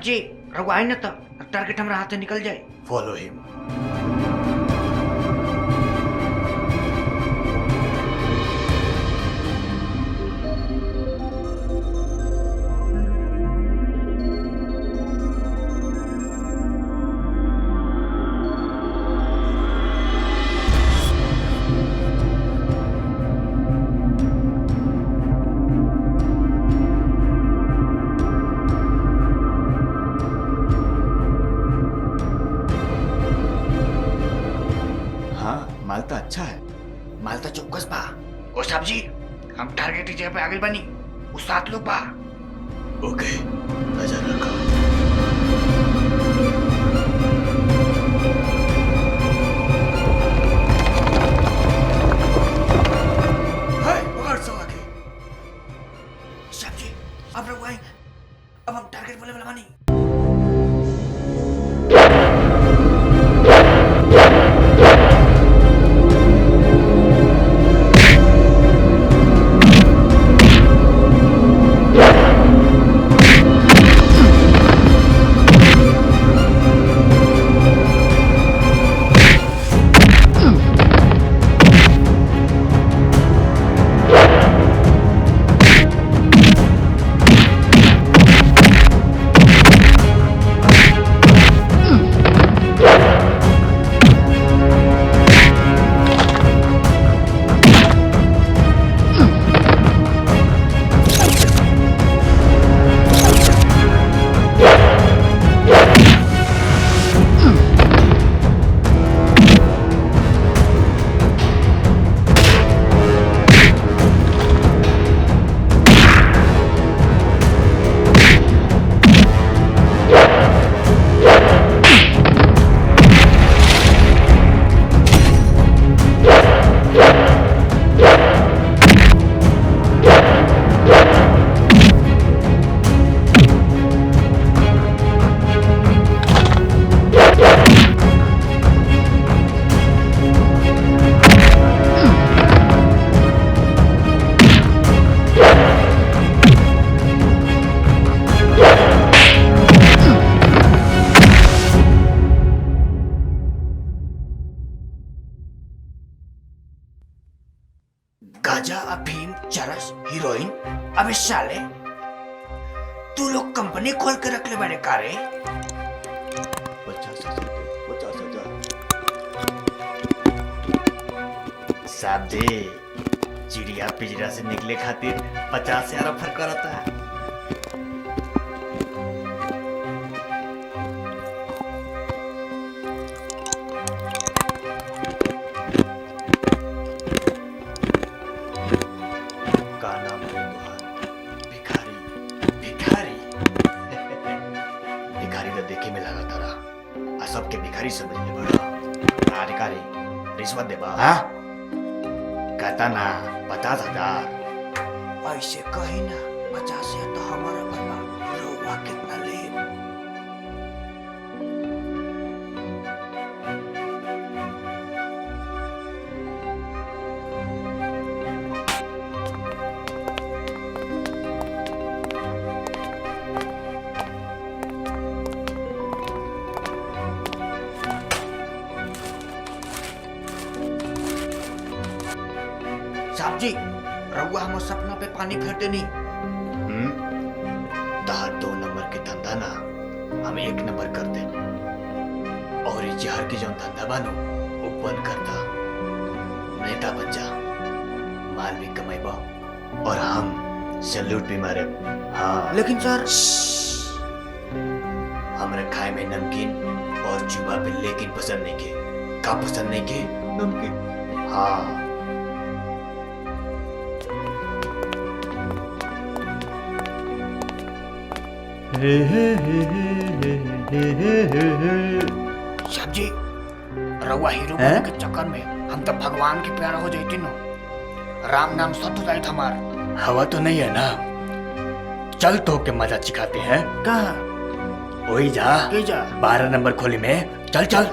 जी रघु आई ना तो टारगेट हमारा हाथ से निकल जाए। फॉलो हिम। माल तो अच्छा है। माल तो चौकस बा। ओ साहब जी हम टारगेट की जगह पे आगे बनी उस 7 लोग बा। ओके नजर रखो। हाय पकड़ सो आगे। साहब जी अब रघु आएंगे। अब हम टारगेट बोले वाला बनी। गांजा अफीम चरस हीरोइन। अबे साले तू लोग कंपनी खोल के रख ले बड़े कारे। 50,000। साहब जी चिड़िया पिंजरा से निकले खातिर 50,000 ऑफर करता है। सबके भिखारी समझने बड़ा अधिकारी रिश्वत दे बा। हाँ? कहता ना 50,000। ऐसे कही ना 50,000 तो हमारा भरवा रहुआ कितना ले। साहब जी रहुआ हम सपना पे पानी फेरते नहीं। तार 2 नंबर के धंधा ना हम 1 नंबर करते और इस जहर की जो धंधा बानो वो बंद करता। नेता बन जा, माल भी कमाईबा और हम सैल्यूट भी मारे। हाँ लेकिन सर हमरे खाए में नमकीन और जुबा पे लेकिन पसंद नहीं के। का पसंद नहीं के? नमकीन। हाँ साहब जी रहुआ हीरो बनने के चक्कर में हम तो भगवान के प्यारा हो जाते ना। राम नाम सत्य जाए हमार। हवा तो नहीं है ना? चल तो के मजा चिखाते हैं। कहाँ? वही जा 12 नंबर खोली में। चल चल।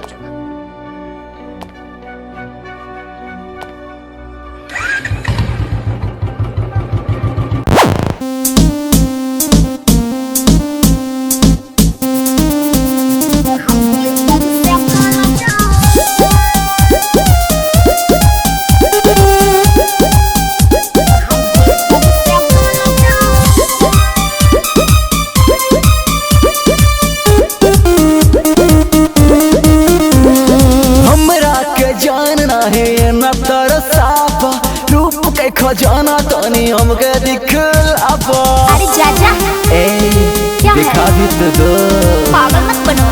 के खजाना तनी हमके दिखल अब अरे जा ए क्या है? दिखा भी तो दो पागल मत बनो।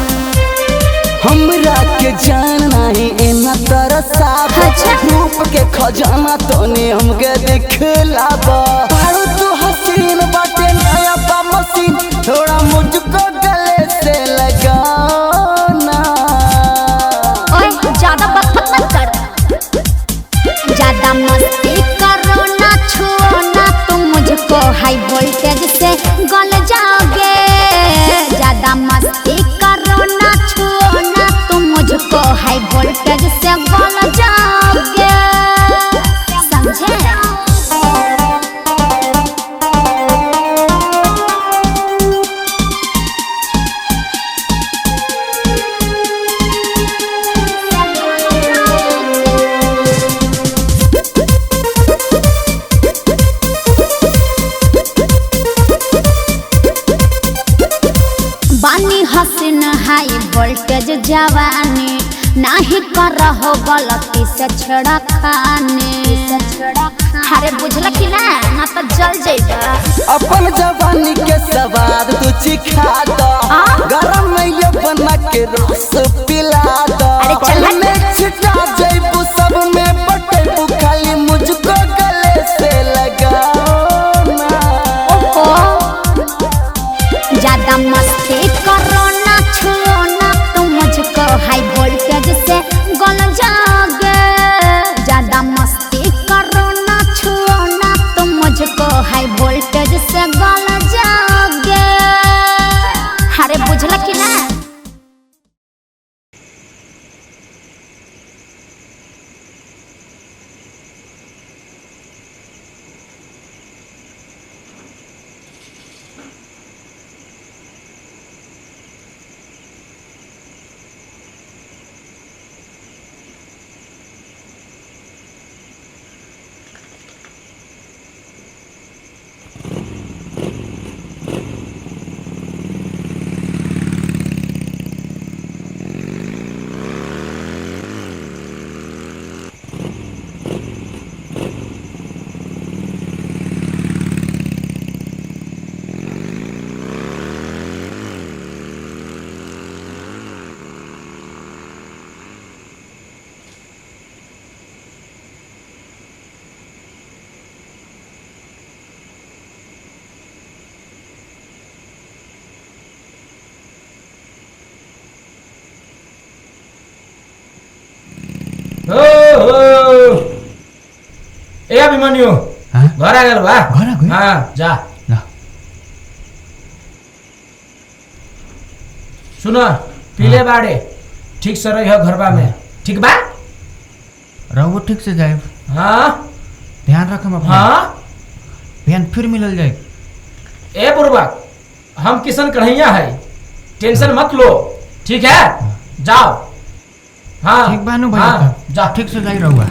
हमरा के जान नहीं एना तरसा अच्छा। रूप के खजाना तनी हमके दिखला पारो तू हसीन बाटे नया बा मशीन थोड़ा मुझको गले से लगाना ओए ज्यादा बकवास मत कर, ज्यादा मस्ती करो ना, छुओ ना तुम मुझको हाई वोल्टेज से गल जाओगे। ज्यादा मस्ती करो ना, छुओ ना तुम मुझको हाई वोल्टेज से गल जाओगे, समझे? बानी हसीन हाई वोल्टेज जवानी, नाही कर रहो गलती से छेड़ा खाने। अरे बुझल कि ना तो जल जेबा। अपन जवानी के स्वाद तू चिखा दो गरम में बना के रस पिला दो अरे चल हट। में छिटा जैबू सब में बटेबू खाली मुझको गले से लगाना ज्यादा मस्ती करो ना, छुओ ना तुम मुझको हाई वोल्टेज से गल जाओगे। ज्यादा मस्ती करो ना, छुओ ना तुम मुझको हाई वोल्टेज से गल जाओगे। अरे बुझल कि ना? ए अभिमन्यु घर आ गल बा। घर आ गइल? हाँ जा ना सुन पीले बाड़े ठीक से रही घरबा में, ठीक बा? रहो ठीक से जाए, हाँ ध्यान रखम अपना। हाँ बहन फिर मिलल जाए। ए बुर्बक हम किशन कन्हैया है, टेंशन मत लो, ठीक है? जाओ। हाँ ठीक बानू भाई, हाँ, जा ठीक से जाई रहुआ।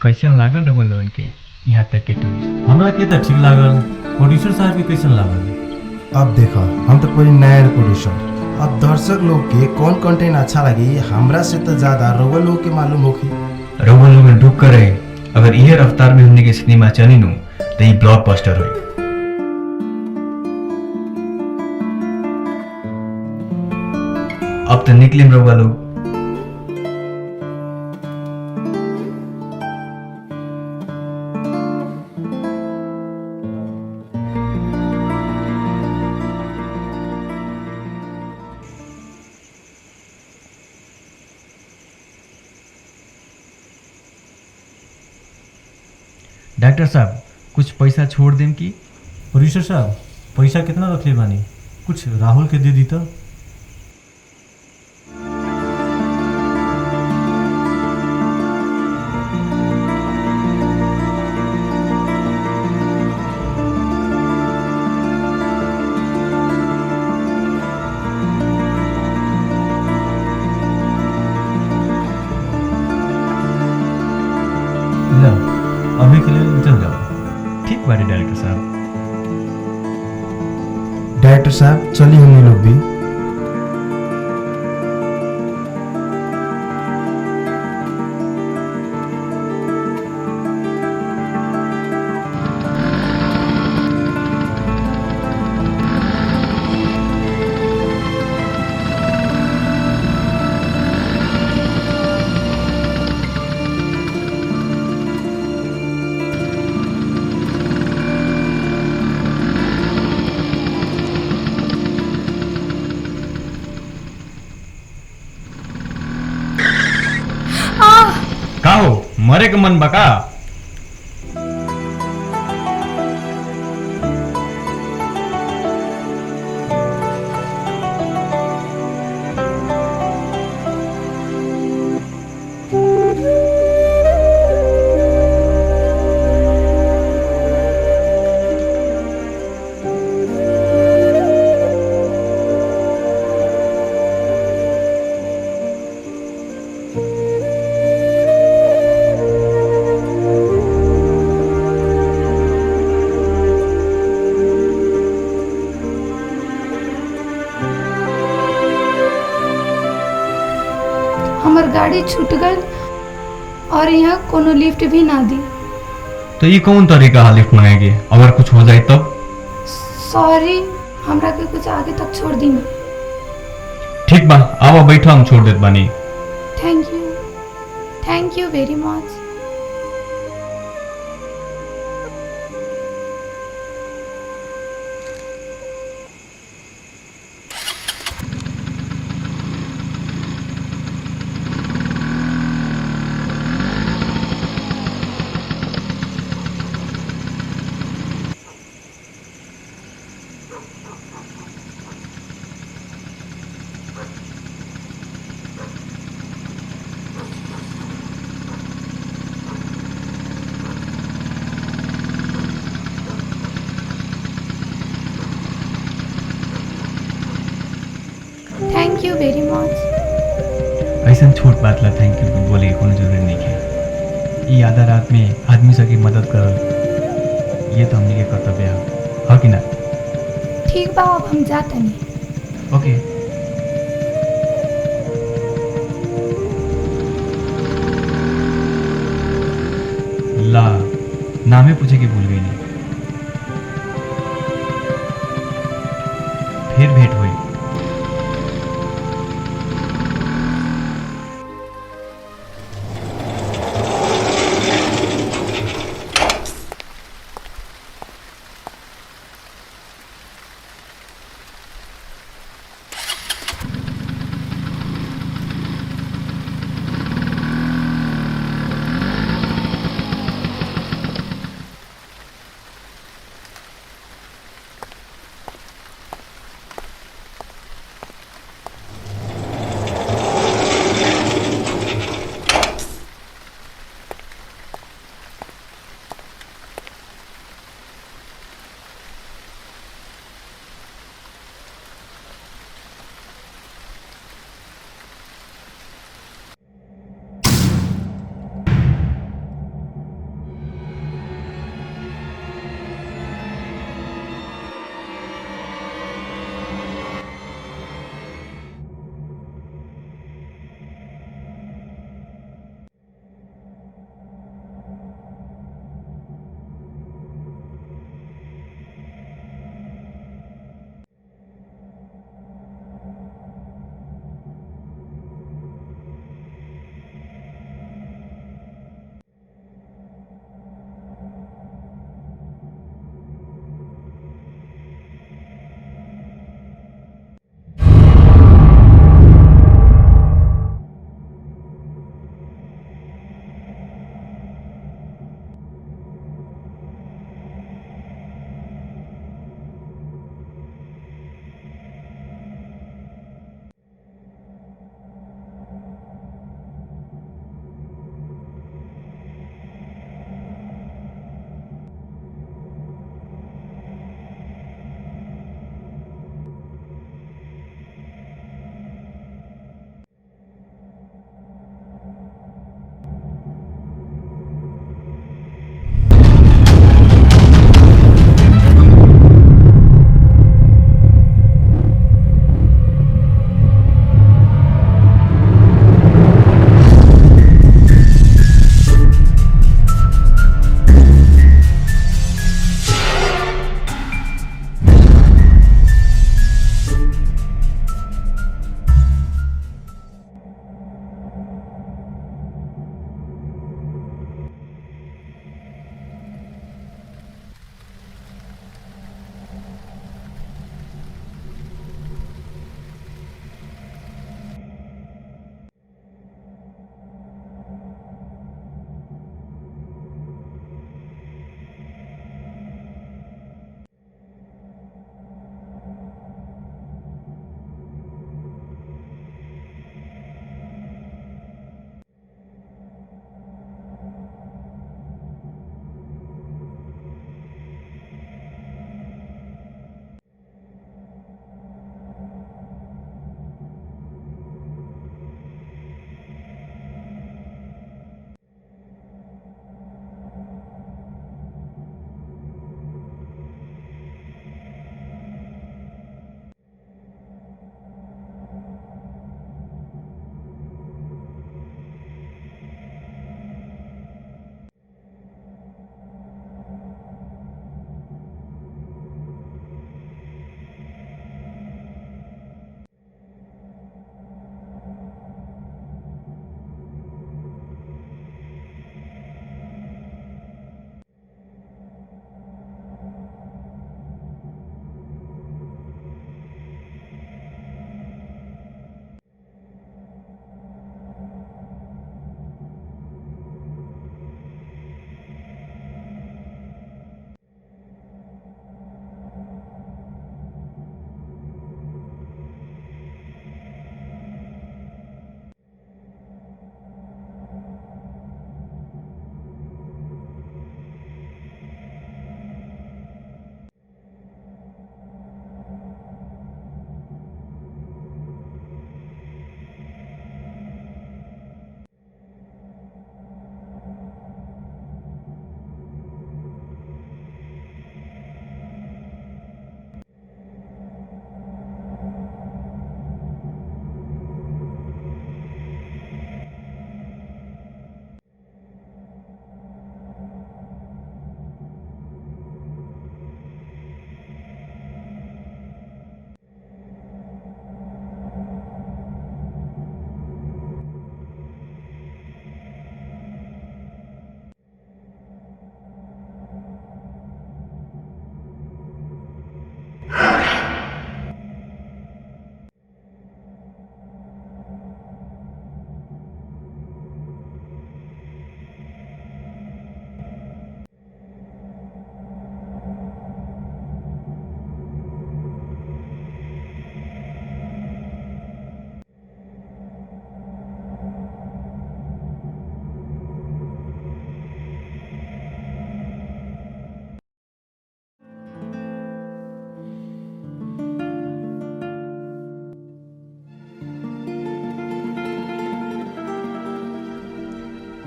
कैसन लागल रहो लोगन के यहाँ तक के टूरिस्ट? हमरा के तो ठीक लागल। प्रोड्यूसर साहब के कैसन लागल? अब देखो हम तो कोई नया प्रोड्यूसर, अब दर्शक लोग के कौन कंटेंट अच्छा लगी हमरा से तो ज्यादा रउआ लोग के मालूम होगी। रउआ लोगन रुक कर रहे, अगर ये रफ्तार में हमने के सिनेमा चली नु तो ये ब्लॉकबस्टर हुई। अब तो निकले रउआ लोग। डॉक्टर साहब कुछ पैसा छोड़ दें कि? प्रोड्यूसर साहब पैसा कितना रखले बानी? कुछ राहुल के दे दी तो। अभी के लिए चल जाओ। ठीक बात है डायरेक्टर साहब। डायरेक्टर साहब चलिए हम लोग भी। का हो मरे के मन बका? हमर गाड़ी छूट गई और यहाँ कोनो लिफ्ट भी ना दी। तो ये कौन तरीका लिफ्ट मांगेंगे? अगर कुछ हो जाए तब? सॉरी, हमरा के कुछ आगे तक छोड़ दी ना। ठीक बा, आओ बैठो, हम छोड़ देत बानी। थैंक यू वेरी मच। थैंक यू वेरी मच। ऐसा छोट बात ला थैंक यू बोले की कोनो जरूरत नहीं है। ये आधा रात में आदमी सबकी मदद करल ये तो हमने के कर्तव्य है कि ना? ठीक बा, अब हम जाते नहीं। ओके। ला नामे पूछे कि भूल गई नहीं। फिर भेंट हुई।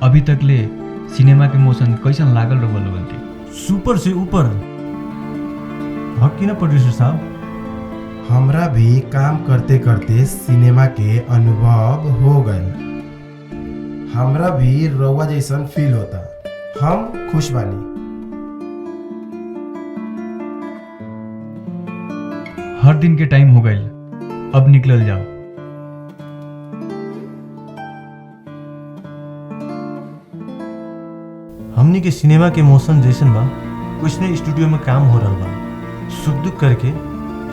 अभी तक ले सिनेमा के मौसम कैसन लागल रहुआ लोगन के? सुपर से ऊपर। हक की ना प्रोड्यूसर साहब? हमरा भी काम करते करते सिनेमा के अनुभव हो गए। हमरा भी रउआ जैसन फील होता। हम खुश बानी। हर दिन के टाइम हो गए, अब निकल जाओ। हमनी के सिनेमा के मौसम जैसन बा, कुछ ने स्टूडियो में काम हो रहा बा, सुख दुख करके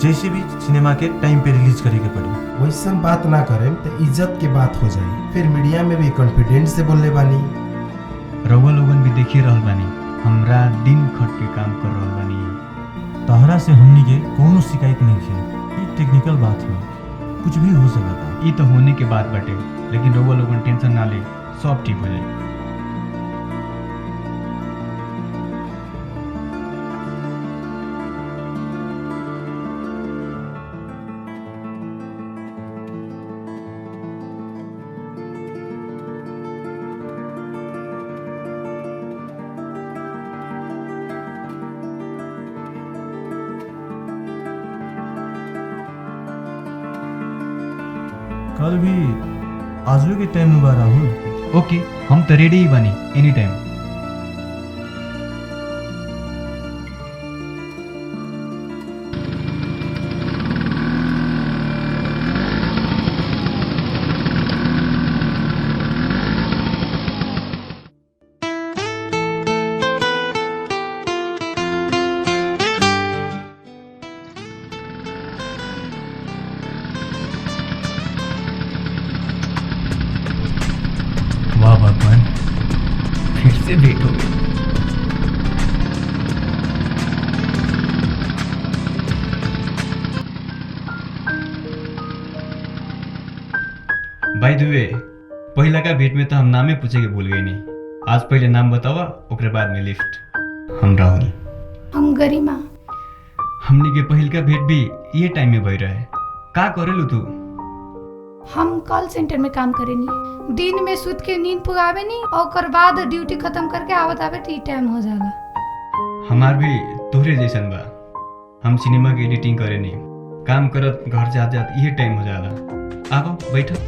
जैसे भी सिनेमा के टाइम पे रिलीज करे के पड़ी। वैसन बात ना करें तो इज्जत की बात हो जाए। फिर मीडिया में भी कॉन्फिडेंस से बोलने बानी। रउआ लोगन भी देखिए रहल बानी, हमरा दिन खट के काम कर रहल बानी। तहरा से हमनी के कोनो शिकायत नहीं है। ये टेक्निकल बात है, कुछ भी हो सकता। ये तो होने के बाद बाटे, लेकिन रउआ लोगन टेंशन ना ले, सब ठीक हो जाए। कल भी आजू के टाइम में बा राहुल। ओके, हम तो रेडी ही बानी एनी टाइम। वाह भगवान, फिर से भेंट हो गई। बाय द वे, पहला का भेंट में तो हम नामे पूछे के भूल गए नहीं। आज पहले नाम बतावा, ओकरे बाद में लिफ्ट। हम राहुल। हम गरिमा। हमने के पहिल का भेंट भी ये टाइम में भई रहे। का करेलू तू? हम कॉल सेंटर में काम करेनी। दिन में सुत के नींद पुगावे नी और ओकर बाद ड्यूटी खत्म करके आवत आवे टी टाइम हो जाला। हमार भी तोहरे जैसन बा। हम सिनेमा के एडिटिंग करेनी, काम करत घर जात जात ये टाइम हो जाला। आओ बैठो।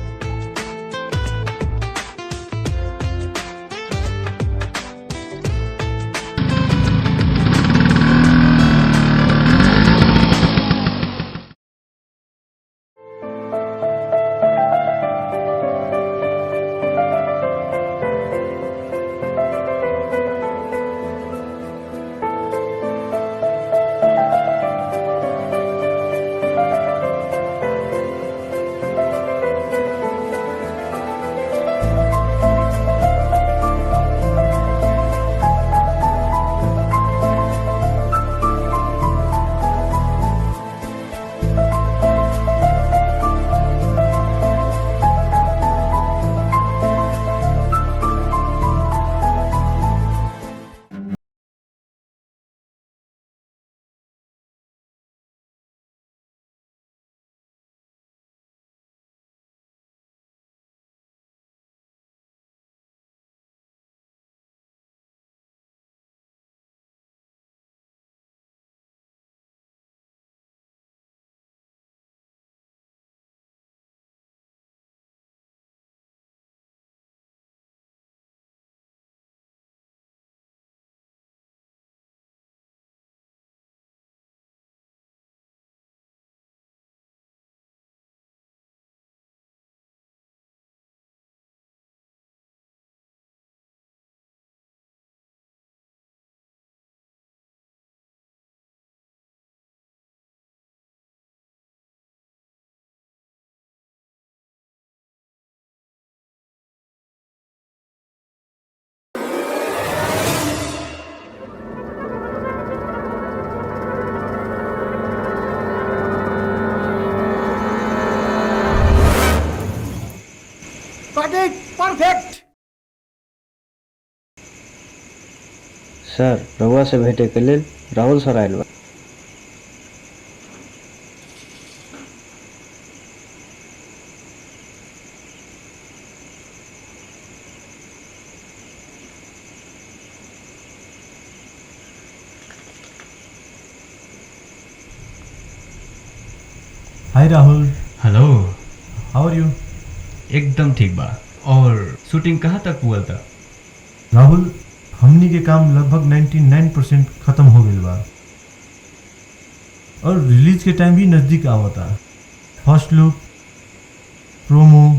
परफेक्ट। सर, रउआ से भेटे के लेल राहुल सर आयल बा। Hi Rahul. Hello. How are you? एकदम ठीक बा। और शूटिंग कहाँ तक हुआ था? राहुल, हमनी के काम लगभग 99% खत्म हो गई बा और रिलीज के टाइम भी नज़दीक आवता। फर्स्ट लुक, प्रोमो,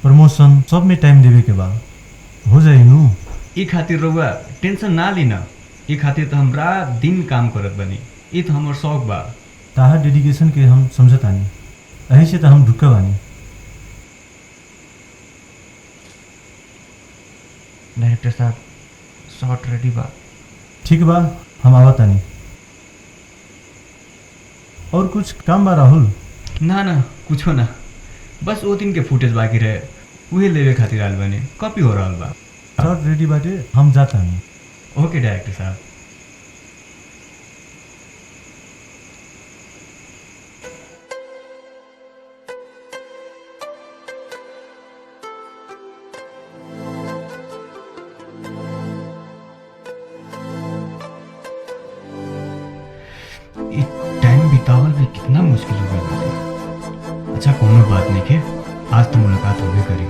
प्रमोशन सब में टाइम देवे के बा। हो जाई नु। ई खातिर रउआ टेंशन ना लीना। ई खातिर तो हम रात दिन काम करत बनी। ई तो हमर शौक बा। ताहा डेडिकेशन के हम समझतानी, यही से तो हम ढुका बानी। डायरेक्टर साहब, शॉट रेडी बा। ठीक बा, हम आवतानी। और कुछ काम बा राहुल? ना ना, कुछो ना, बस वो दिन के फुटेज बाकी रहे, उहे लेवे खातिर आल बने। कॉपी हो रहल बा। शॉट रेडी बाटे, हम जातानी। ओके डायरेक्टर साहब। टाइम बितावल भी कितना मुश्किल हो गया। अच्छा कोनो बात नहीं के, आज तो मुलाकात होबे करी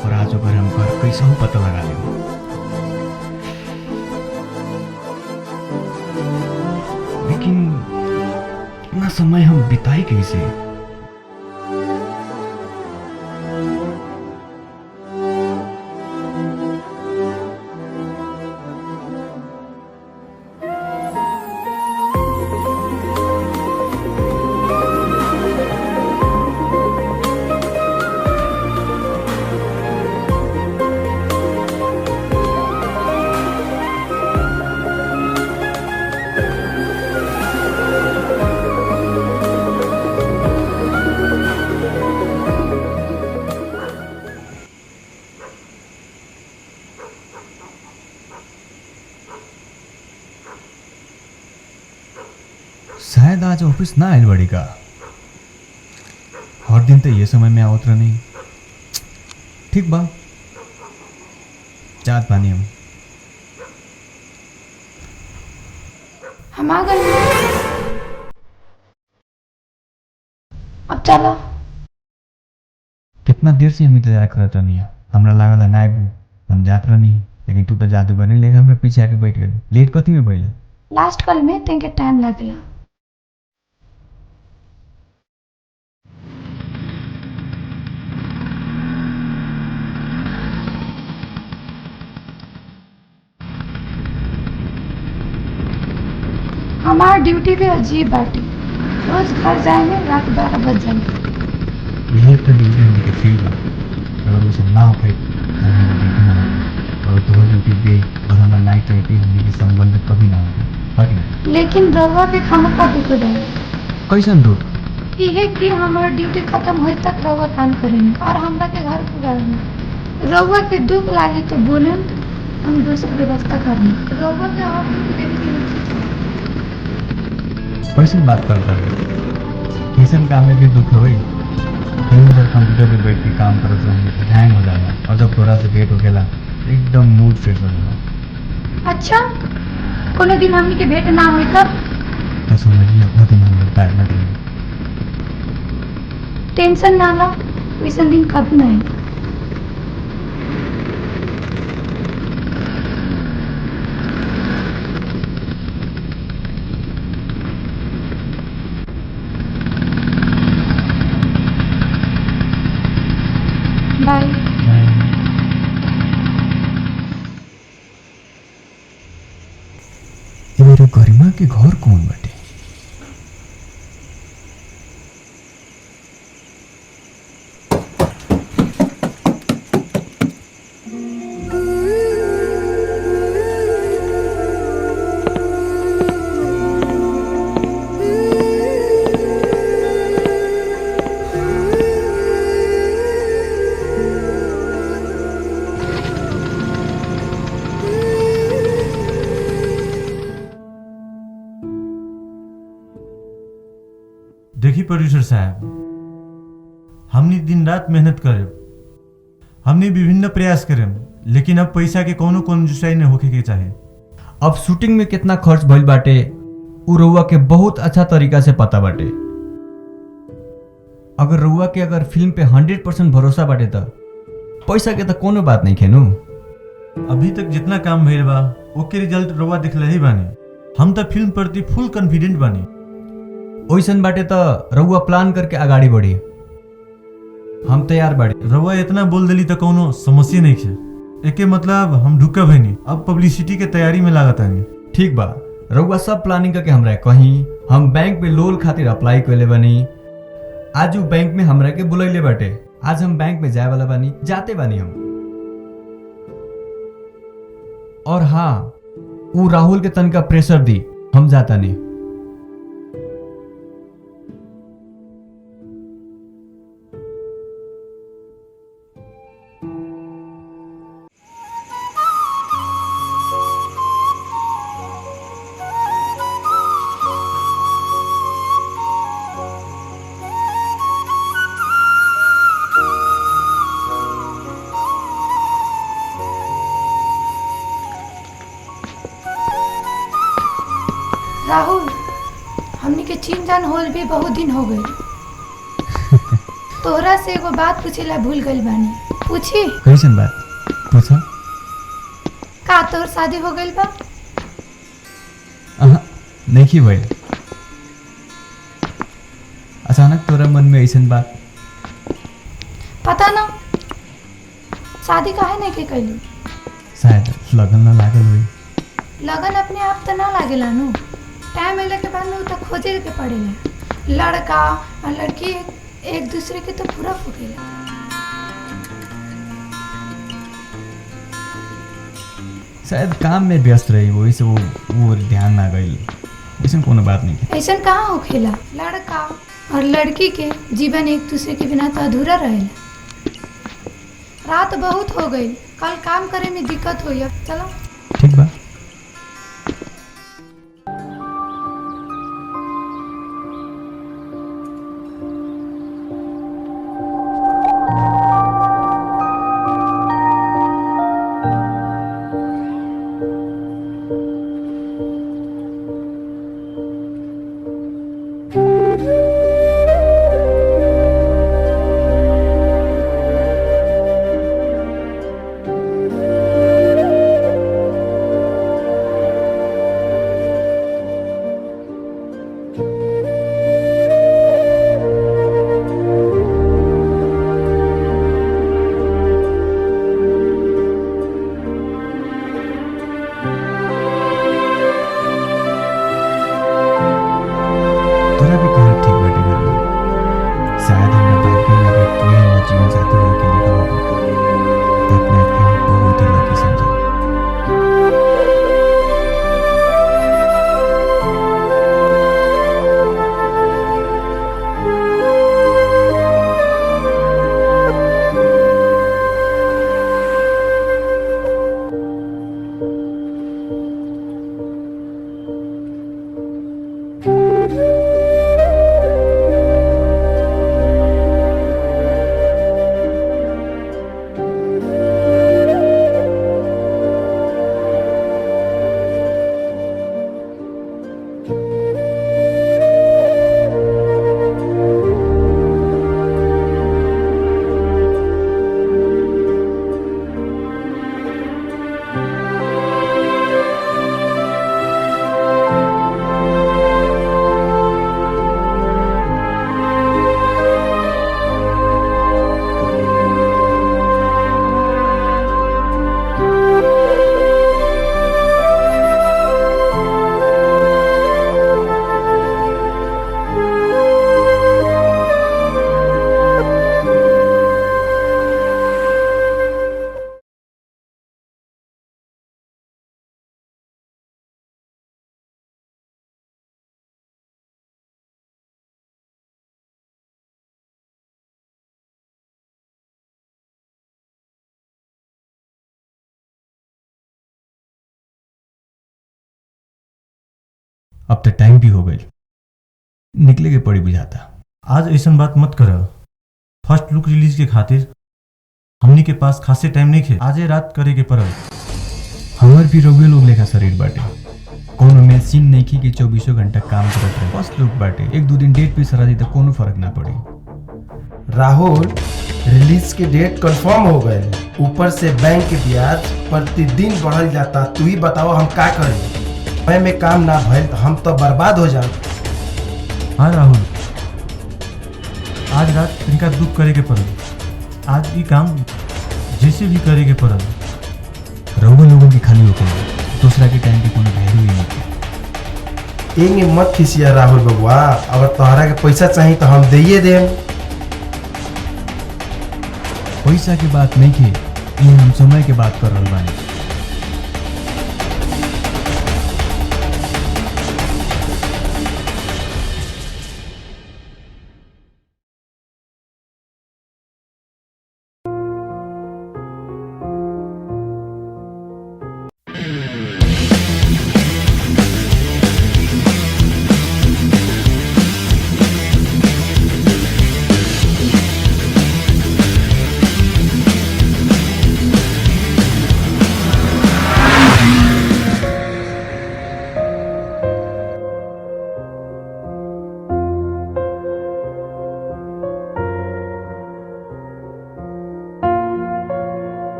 और आज ओकर हम घर कैसे हो पता लगा लेंगे। लेकिन इतना समय हम बिताई कैसे? शायद आज ऑफिस ना आयल बड़ी का। हर दिन तो ये समय में आवत नहीं। ठीक बा, जात बानी हम आ गए। अब चलो। कितना देर से हम इंतजार करत रहनी है। हमरा लागल ना आबू, हम जात रहनी, लेकिन तू तो जादू बने लेके हमरा पीछे आके बैठ गई। लेट कथी में भइल? लास्ट कॉल में तेंके टाइम लगेला। हमार ड्यूटी भी अजीब बाटी। रोज घर जाए में रात 12 बज जाए। ये तो ड्यूटी में के फील बा। अगर उसे ना हो पाई तो हम ड्यूटी ना हो और तो ड्यूटी दे और हमारा नाइट ड्यूटी हमने के संबंध कभी ना हो। हट। लेकिन रउआ के खाना का दुख जाए। कैसन दुख? ये कि हमार ड्यूटी खत्म होए तक रउआ काम करेंगे और हमरा के घर पुगाएंगे। रउआ के दुख लागे तो बोले, हम दूसरी व्यवस्था करेंगे। रउआ के कैसे बात करता है? किसन काम में भी दुख हो गई। जब कंप्यूटर पे बैठ के काम करते रहेंगे तो हैंग हो जाएगा और जब थोड़ा सा भेंट हो गया एकदम मूड फ्रेश हो जाएगा। अच्छा, कोनो दिन हमनी के भेंट ना होई तब तो समझिए वो दिन हम लोग टाइम लगे। टेंशन ना लो, वैसा दिन कभी नहीं। बाय। ये मेरे गरिमा के घर कौन बाटे? देखी प्रोड्यूसर साहब, हमने दिन रात मेहनत करे, हमने विभिन्न प्रयास करे, लेकिन अब पैसा के कोनो कंजूसाई न होके के चाहे। अब शूटिंग में कितना खर्च भइल बाटे उ रउआ के बहुत अच्छा तरीका से पता बाटे। अगर रउआ के अगर फिल्म पे 100% भरोसा बाटे त पैसा के त कोनो बात नहीं खेनु। अभी तक जितना काम भइल बा ओके रिजल्ट रउआ दिखले ही बानी। हम तो फिल्म प्रति फुल कॉन्फिडेंट बानी। ओइसन बाटे त रउआ प्लान करके आगाड़ी बढ़ी, हम तैयार बाड़ी। रउआ इतना बोल देली तो कोनो समस्या नहीं है। एके मतलब हम ढुका भइनी, अब पब्लिसिटी के तैयारी में लागत आनी। ठीक बा, रउआ सब प्लानिंग करके हमरा कहीं हम बैंक में लोन खातिर अप्लाई कइले बानी। आज उ बैंक में हमरा के बुलैले बाटे, आज हम बैंक में जाए वाला बानी, जाते बानी हम। और हाँ, उ राहुल के तनका प्रेशर दी, हम जाता नहीं। राहुल, हमनी के चीन जान होल भी बहुत दिन हो गए। तोहरा से एगो बात पूछेला भूल गइल बानी, पूछी? कैसन बात? पूछो। का तोहर शादी हो गइल बा? नहीं भइल। अचानक तोरा मन में ऐसन बात? पता ना, शादी काहे नहीं के कैली? शायद लगन ना लागल हुई। लगन अपने आप तो ना लागेला नु, टाइम मिले के बाद में उ तो खोजे के पड़ेला। लड़का और लड़की एक दूसरे के तो पूरा फूकेला। शायद काम में व्यस्त रही, वही से वो ध्यान ना गई। ऐसा कोनो बात नहीं है। ऐसा कहाँ होखेला? लड़का और लड़की के जीवन एक दूसरे के बिना तो अधूरा रहेला। रात बहुत हो गई, कल काम करे में दिक्कत होई। अब चलो। ठीक बा। अब तो टाइम भी हो गई, निकले के पड़ी बुझाता। आज ऐसा बात मत कर। फर्स्ट लुक रिलीज के खातिर हमनी के पास खासे टाइम नहीं है, आजे रात करे के पड़ल। हमार भी रउए लोग लेखा शरीर बाटे, कोनो मशीन नहीं कि 24 घंटा काम करत रहे। फर्स्ट लुक बाटे, एक दो दिन डेट पे सरा दी तो कोनो फर्क ना पड़े। राहुल, रिलीज के डेट कंफर्म हो गए, ऊपर से बैंक के ब्याज प्रतिदिन बढ़ल जाता। तू ही बताओ हम का करें? मैं में काम ना भइल तो हम तो बर्बाद हो जाए। हाँ राहुल, आज रात इनका दुख करे के पड़ल। आज ये काम जैसे भी करे के पड़ल। रहुआ लोगों की खाली होकर दूसरा के टाइम की कोनो वैल्यू ही नहीं। एंगे मत खिसिया राहुल बबुआ, अगर तोहरा के पैसा चाहिए तो हम दे देम। पैसा की बात नहीं की, ये हम समय के बात कर रहे बानी।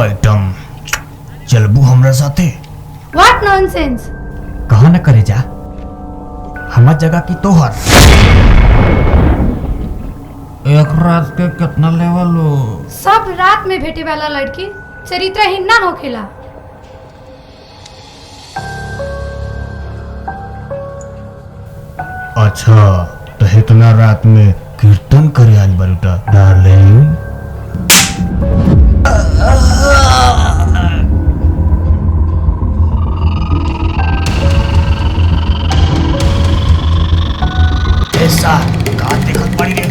आइटम चलबू हमरा साथे? What nonsense. कहा न करे जा, हमार जगह की तोहर। एक रात के कितना लेवल हो? सब रात में भेटे वाला लड़की चरित्रहीन ना होखेला। अच्छा तो इतना रात में कीर्तन करे आज बरूटा डार्लिंग। ऐसा कहाँ देखत पड़ी रे?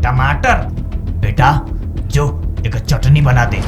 टमाटर बेटा, जो एक चटनी बना दे।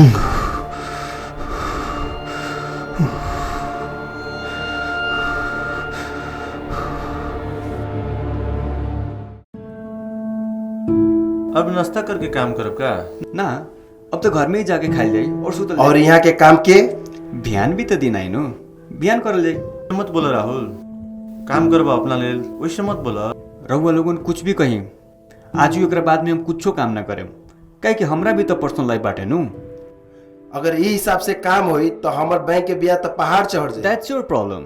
अब नाश्ता करके काम करब का? ना, अब तो घर में ही जाके खाइल जाई और सुतल और यहाँ के काम के ध्यान भी तो दिन आई नो, ध्यान करल जाई। मत बोला राहुल, काम करबा अपना लेल, वैसे मत बोला। रहुआ लोगन कुछ भी कहीं, आज ही ओकरा बाद में हम कुछो काम ना करें, काहे कि हमरा भी तो पर्सनल लाइफ बाटे नु। अगर ये हिसाब से काम होई तो हमार बैंक के ब्याज तो पहाड़ चढ़ जाए। That's your problem.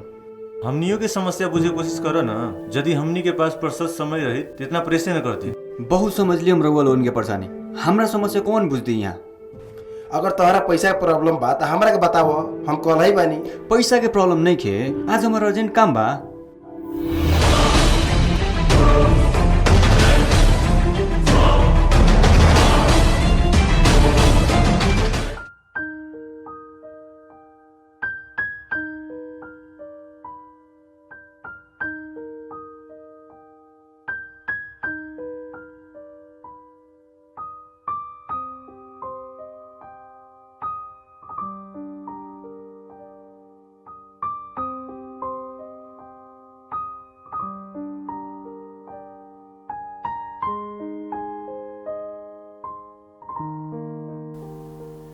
हमनियों के समस्या बुझे कोशिश करो ना। यदि हमनी के पास प्रशस्त समय रही तो इतना प्रेशर न करती। बहुत समझ लिया हम रहुआ लोगन के परेशानी, हमरा समस्या कौन बुझ दी यहाँ। अगर तोहरा पैसा के प्रॉब्लम बा तो हमरा के बताओ, हम कल ही बानी। पैसा के प्रॉब्लम नहीं खे, आज हमारा अर्जेंट काम बा।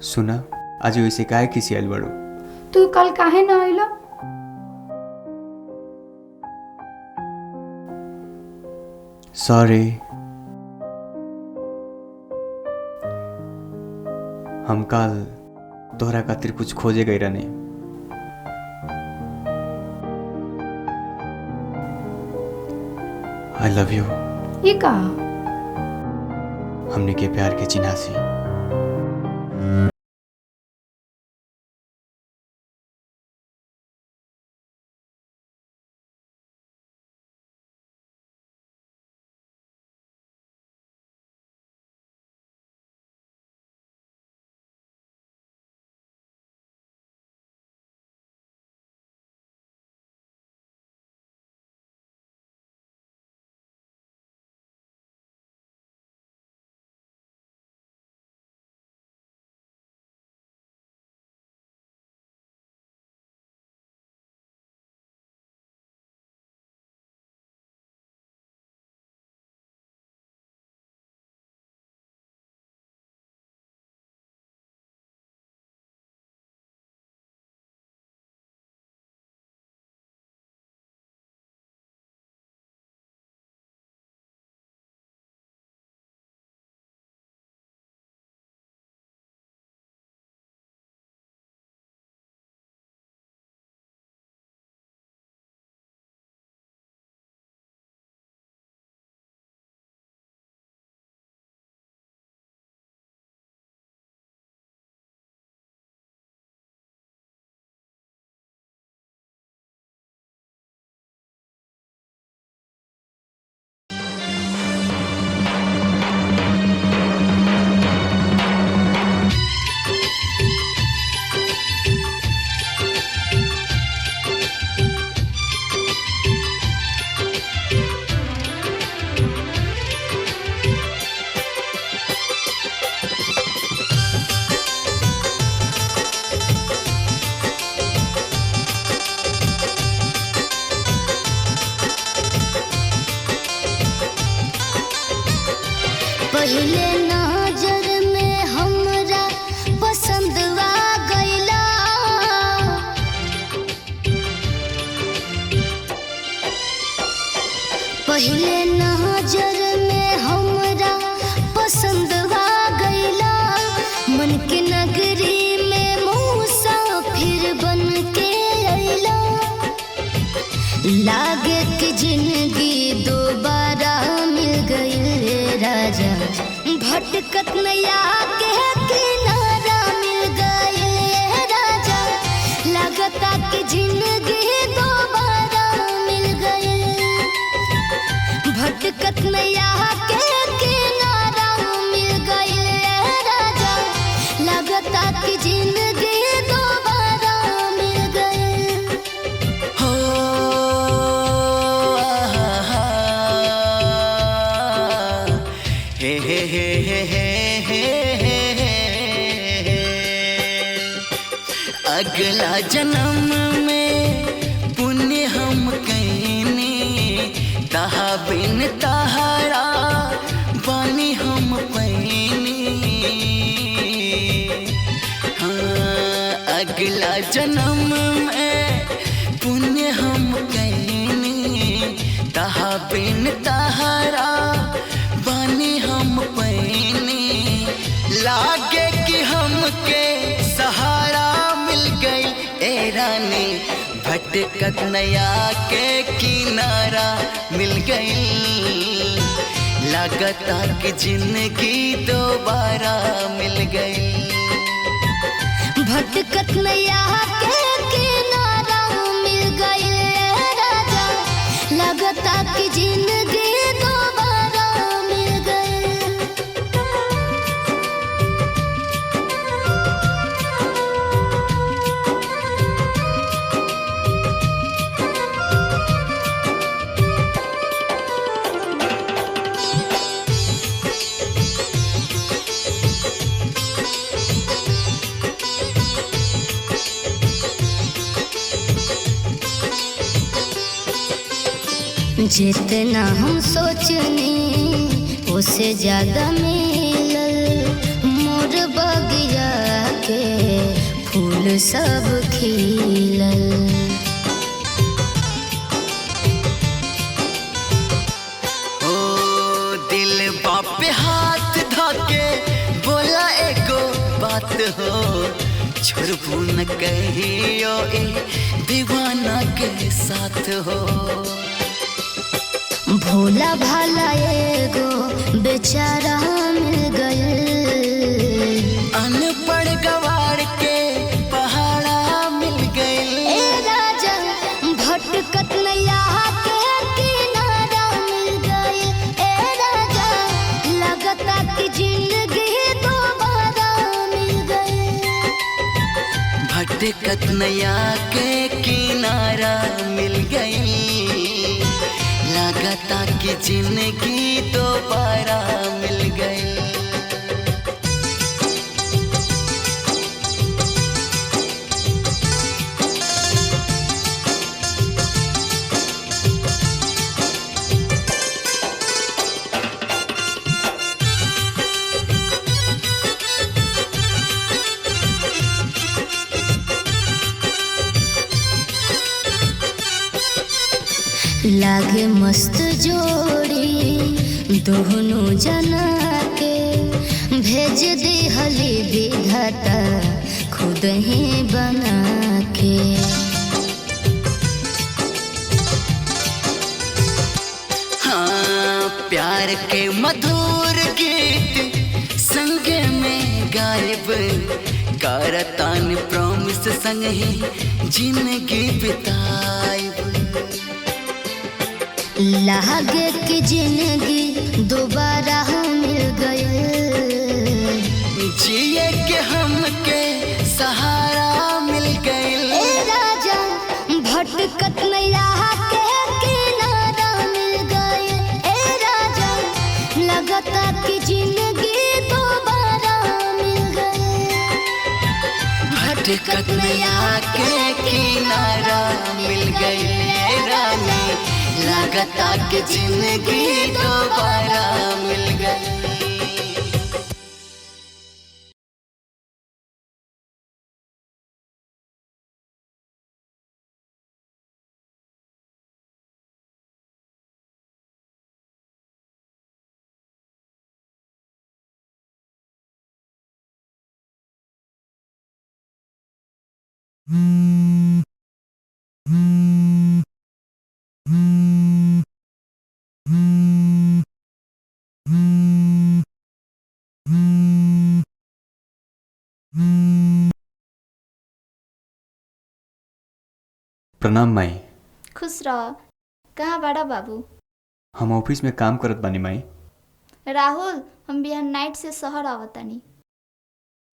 सुना, आज वैसे काहे खिसियाल बड़ो? तू कल काहे न आइला? सॉरी, हम कल तोहरा खातिर कुछ खोजे गए रहने। I love you. ये का? हमने के प्यार के चिन्हासी। पहले नजर में हमरा पसंद आ गइला, पहले नजर में हमरा पसंद आ गइला। मन के नगरी में मुसाफिर बन के अइला, लागे कि जिंदगी दोबारा मिल गई राजा। भटकत नया के किनारा मिल गई राजा, लगता कि जिंदगी दोबारा मिल गई। भटकत नया के किनारा मिल गई राजा, लगता कि जिंदगी दोबारा मिल गई। हो हे हे हे हे हे हे हे हे अगला जन्म में पुण्य हम कैने तहा बिन तहारा बानी हम पैने। हाँ, अगला जन्म में पुण्य हम कैने तहा बिन तहारा बानी हम पैने। लागे कि हमके सहारा मिल गई ए रानी, भटकत नया के किनारा मिल गई। लगता कि जिंदगी दोबारा मिल गई। भटकत नया के किनारा मिल गई राजा, लगता कि जिंदगी दोबारा मिल गई। जितना हम सोचने उससे ज्यादा मिलल, मोर बगिया के फूल सब खिलल। ओ दिल बापे हाथ धके बोला एको बात हो, छोड़बू न कहियो ए दीवाना के साथ हो। भोला भाला एगो बेचारा मिल गए, अनपढ़ गवार के पहाड़ा मिल गए। ए राजा भटकत नया के किनारा मिल गए। ए राजा लगता कि जिंदगी दोबारा मिल गए। भटकत नया के किनारा मिल गई, लगता कि जिंदगी दोबारा मिल गई। लागे मस्त जोड़ी दोनों जना के, भेज दे हली विधाता खुद ही बना के। हाँ, प्यार के मधुर गीत संग में गायब करतान प्रॉमिस संग ही जिंदगी बिताएब। लागे कि जिंदगी दोबारा मिल गई, जिए के हमके सहारा मिल गई। ए राजा भटकत नया के किनारा मिल गई। ए राजा लगता कि जिंदगी दोबारा मिल गई। भटकत नया के किनारा मिल गई रानी, लगता कि जिंदगी दोबारा मिल गई। प्रणाम माई। खुश रह। कहाँ बाड़ा बाबू? हम ऑफिस में काम करत बानी माई। राहुल, हम बिहान नाइट से शहर आवतानी।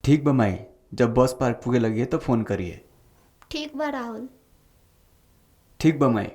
ठीक बा माई, जब बस पार्क पुगे लगिए तो फोन करिए। ठीक बा राहुल। ठीक बा माई।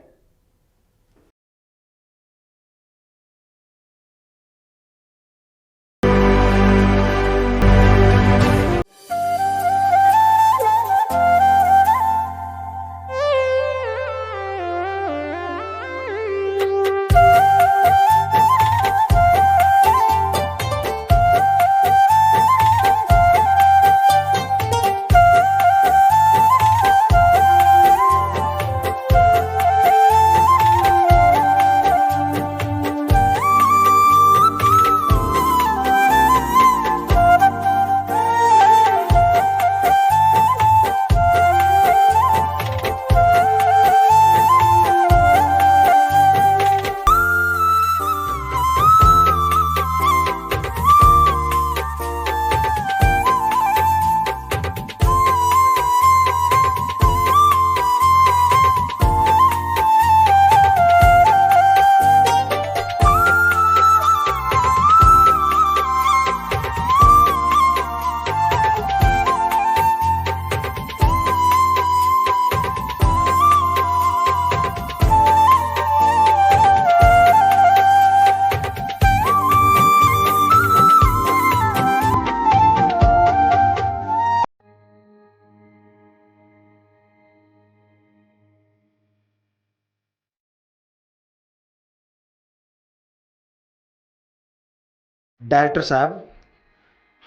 डायरेक्टर साहब,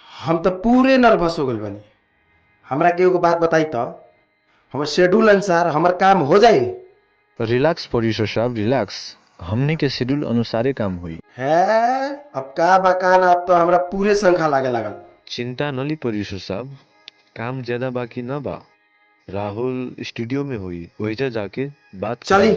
हम तो पूरे नर्वस हो गए बनी। हमरा के एगो बात बताई तो, हमारे शेड्यूल अनुसार हमार काम हो जाए। रिलैक्स प्रोड्यूसर साहब रिलैक्स, हमने के शेड्यूल अनुसारे काम हुई है। अब का बकान, अब तो हमरा पूरे संख्या लागे लगल। चिंता न ली प्रोड्यूसर साहब, काम ज्यादा बाकी न बा। राहुल स्टूडियो में हुई, वही जाके बात चली।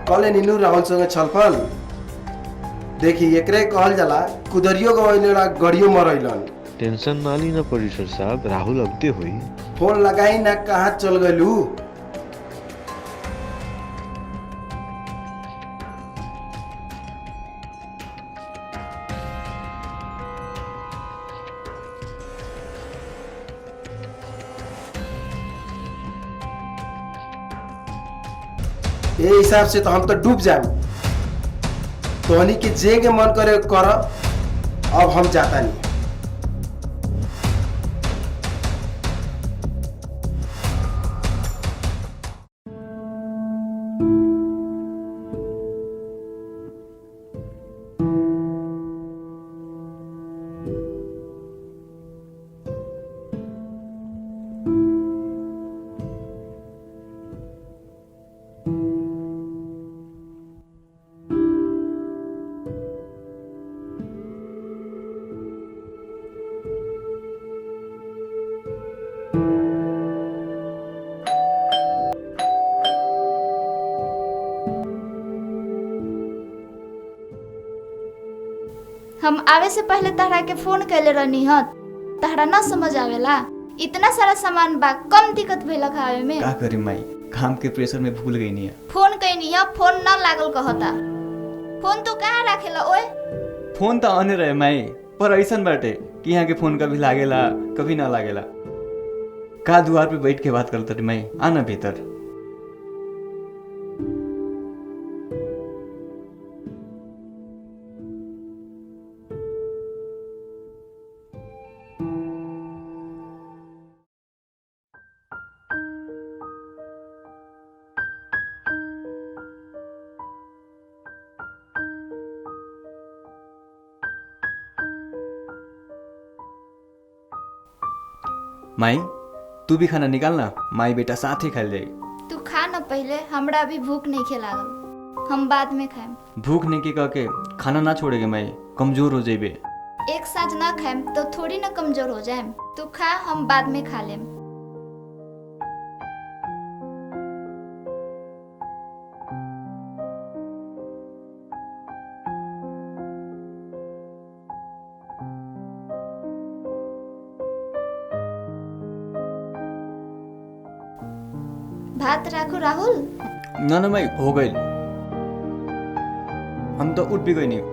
कल नीनू राहुल संगे छलफल देखी, एकरे कहल जाला कुदरियो गवैलेला गड़ियो मरैलन। टेंशन ना ली ना प्रोड्यूसर साहब, राहुल अबते हुई। फोन लगाई ना, कहाँ चल गलू? ये हिसाब से तो हम तो डूब जाए। तोहनी के जे के मन करे कर, अब हम जाता नहीं। हम आवे से पहले तहरा के फोन कैले रहनी ह, तहरा ना समझ आवेला। इतना सारा सामान बा, कम दिक्कत भइल खावे में। का करी माई, काम के प्रेशर में भूल गई नहीं है। फोन कैनी है, फोन ना लागल कहता। फोन तो कहाँ रखेला ओए? फोन तो आने रहे माई, पर ऐसन बाटे कि यहाँ के फोन कभी लागेला कभी ना लागेला। का दुआर पे बैठ के बात करता रे माई, आना भीतर। माई तू भी खाना निकालना, माई बेटा साथ ही खा ले। तू खा न पहले, हमरा अभी भूख नहीं खे लागल, हम बाद में खाएम। भूख नहीं के कह के खाना ना छोड़ेगे माई, कमजोर हो जेबे। एक साथ ना खाएम तो थोड़ी ना कमजोर हो जाएम। तू खा, हम बाद में खा लेम। भात राखू राहुल? ना ना माई, हो गई, हम तो उठ भी गई नहीं।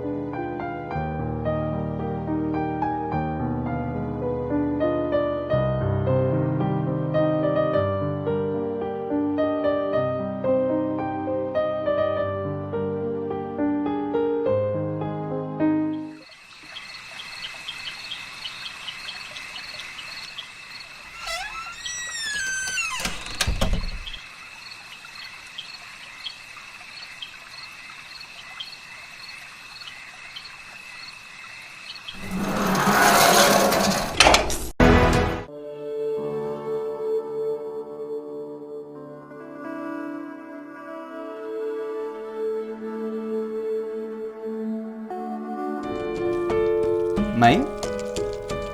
माई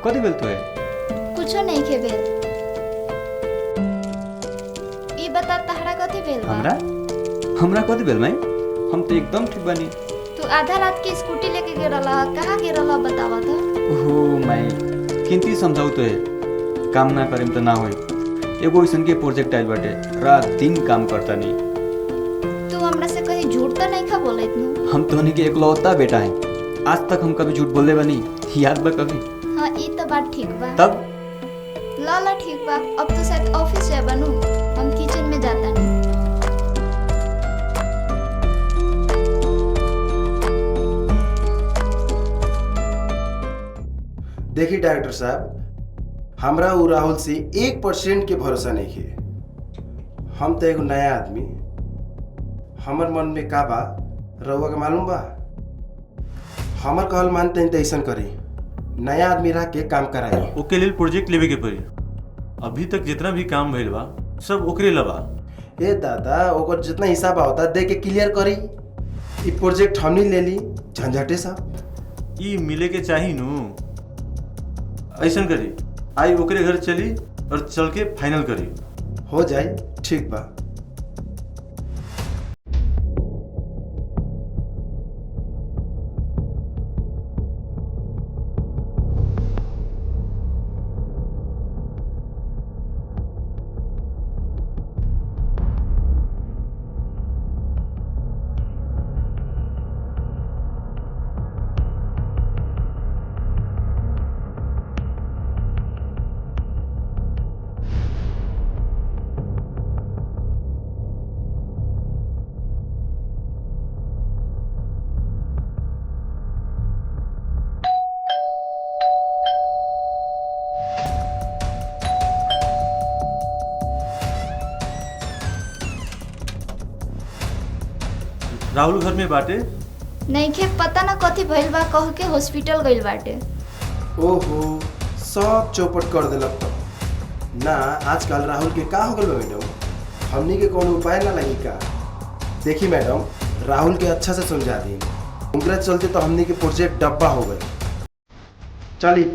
कथी भेल तो है? कुछो नहीं खे भेल। ई बता तहरा कथी भेल बा? हमरा कथी भेल माई? हम तो एकदम ठीक बानी। तू आधा रात के स्कूटी लेके गिरला, कहाँ गिरला बतावा तो। ओहो माई किंती समझाऊ तो है, काम ना करेम तो ना होई। एगो ऐसन के प्रोजेक्ट आइल बाटे, रात दिन काम करता नहीं। तू हमरा से कहीं झूठ तो नहीं खा बोले तू? हम तो के इकलौता बेटा है, आज तक हम कभी झूठ बोले बनी, याद बा कभी? हाँ ई तो बात ठीक बा। तब ला ठीक बा। अब तो शायद ऑफिस जाए बनू, हम किचन में जाता नहीं। देखिए डायरेक्टर साहब, हमरा उ राहुल से 1% के भरोसा नहीं है। हम तो एगो नया आदमी, हमर मन में का बा रउआ के मालूम बा। हमर कहल मानते हैं तो ऐसा करी, नया आदमी रह के काम कराई। ओके लेल प्रोजेक्ट लेवे के पड़ी। अभी तक जितना भी काम भइल बा सब ओकरे लबा। ए दादा, ओकर जितना हिसाब होता दे के क्लियर करी। ई प्रोजेक्ट हमनी ले ली, झंझटे साहब। ई मिले के चाही नु। ऐसा करी, आई ओकरे घर चली और चल के फाइनल करी। हो जाए, ठीक बा। राहुल घर में बाटे? नहीं खे पता ना कथी भइल बा, कह के हॉस्पिटल गइल बाटे। ओहो, सब चौपट कर दिलक तो ना। आजकल राहुल के का हो गल बा मैडम? हमनी के कोनो उपाय ना लगी का? देखी मैडम, राहुल के अच्छा से समझा दी, उनके चलते तो हमनी के प्रोजेक्ट डब्बा हो गए। चली,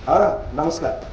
हाँ नमस्कार।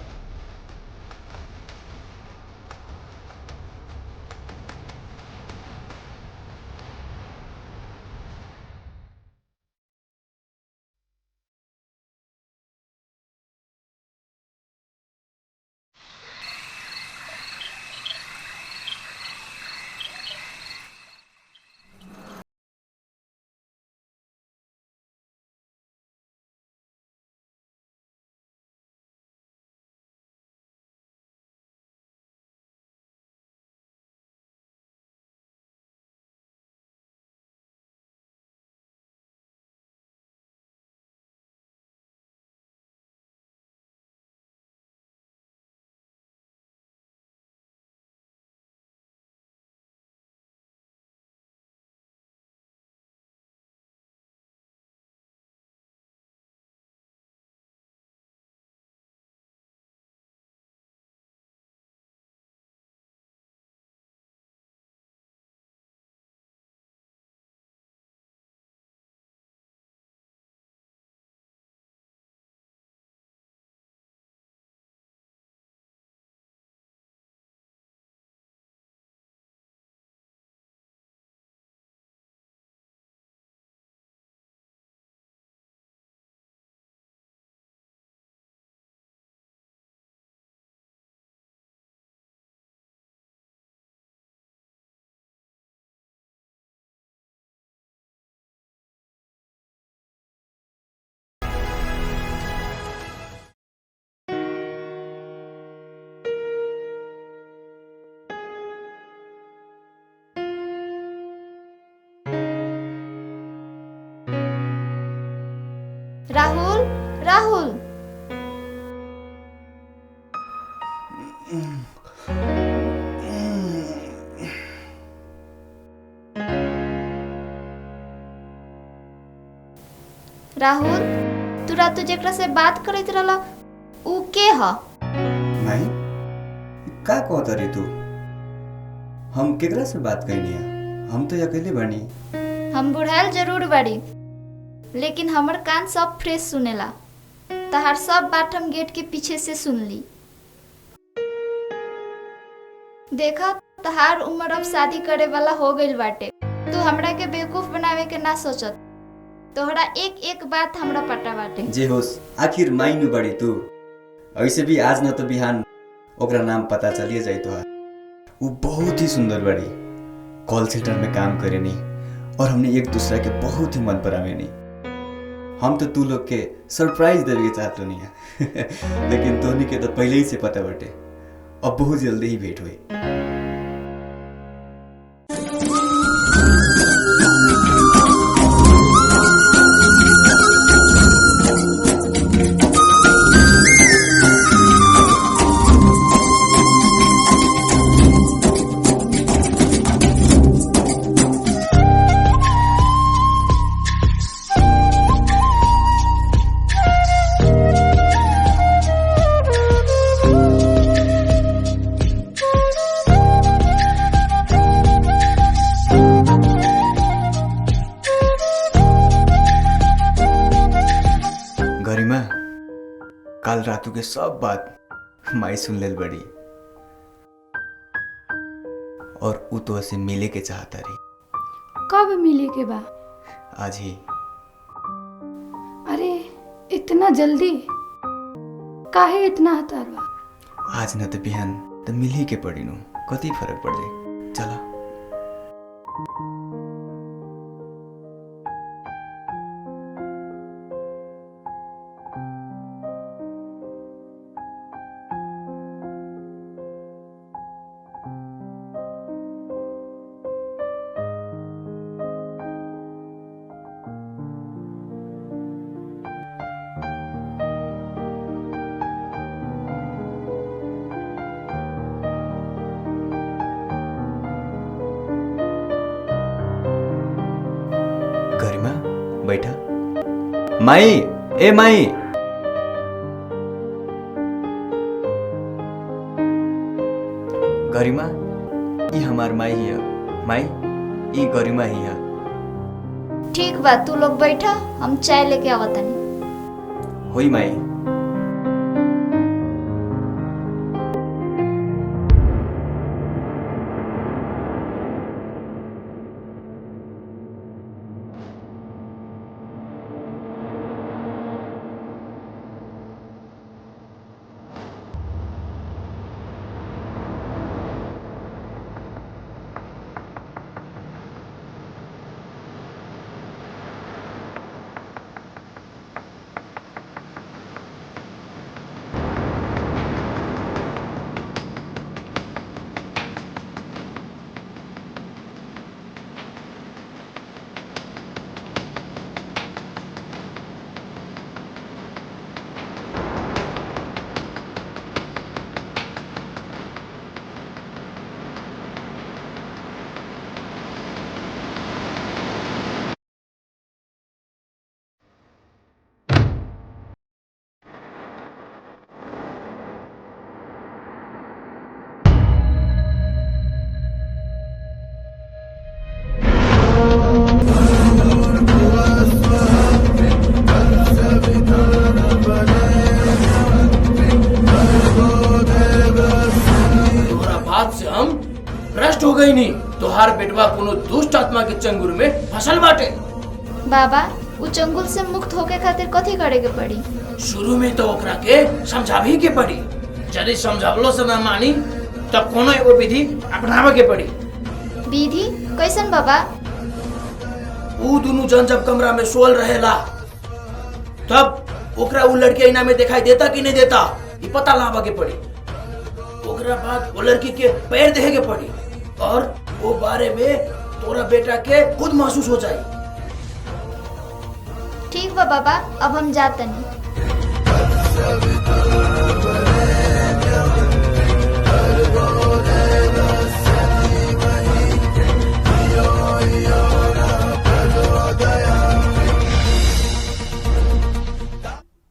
राहुल, राहुल। राहुल, तू रात जेकरा से बात करत रहला ऊ के ह? नहीं, का कहत रे तू? हम केकरा से बात करनी है? हम तो अकेले बनी। हम बुढ़ाइल जरूर बाड़ी, लेकिन हमर कान सब फ्रेश सुनेला। तहार सब बात हम गेट के पीछे से सुन ली। देखा तहार उम्र अब शादी करे वाला हो गइल बाटे। तू हमरा के बेवकूफ बनावे के ना सोचत। तोहरा एक एक बात हमरा पता बाटे। जे होस आखिर माइनु बड़ी तू ऐसे भी आज न तो बिहान ओकरा नाम पता चलिए जाई तोहार। वो बहुत ही सुंदर बड़ी, कॉल सेंटर में काम करे नहीं और हमने एक दूसरा के बहुत ही मन परावे नहीं। हम तो तू लोग के सरप्राइज देवे के चाहत नहीं है लेकिन तोहनी के तो पहले ही से पता बटे। अब बहुत जल्दी ही भेंट हुई। काल रातू के सब बात माई सुन लेल बड़ी और उ तो से मिले के चाहता रही। कब मिले के बा? आज ही। अरे इतना जल्दी काहे इतना हतार बा? आज न तो बिहान तो मिल ही के पड़ी नु, कति फर्क पड़ जाए। चला बैठा। माई, ए माई, गरिमा ई हमार माई ही है। माई ई गरिमा ही है। ठीक बा, तू लोग बैठा, हम चाय लेके आवतानी। होई माई। भ्रष्ट हो गई नहीं तोहार बेटवा कोनो दुष्ट आत्मा के चंगुल में फसल बाटे। बाबा उ चंगुल से मुक्त होके खातिर कथी करे के पड़ी? शुरू में तो ओकरा के समझावे के पड़ी। यदि समझावलो से ना मानी तब कोनो एगो विधि अपनावे के पड़ी। विधि कैसन बाबा? उ दोनों जन जब कमरा में सोल रहेला तब ओकरा उ लड़की आईना में दिखाई देता कि नहीं देता ये पता लावा के पड़ी। ओकरा बाद वो लड़की के पैर देखे के पड़ी और वो बारे में तोरा बेटा के खुद महसूस हो जाए। ठीक बा बाबा, अब हम जाते नहीं।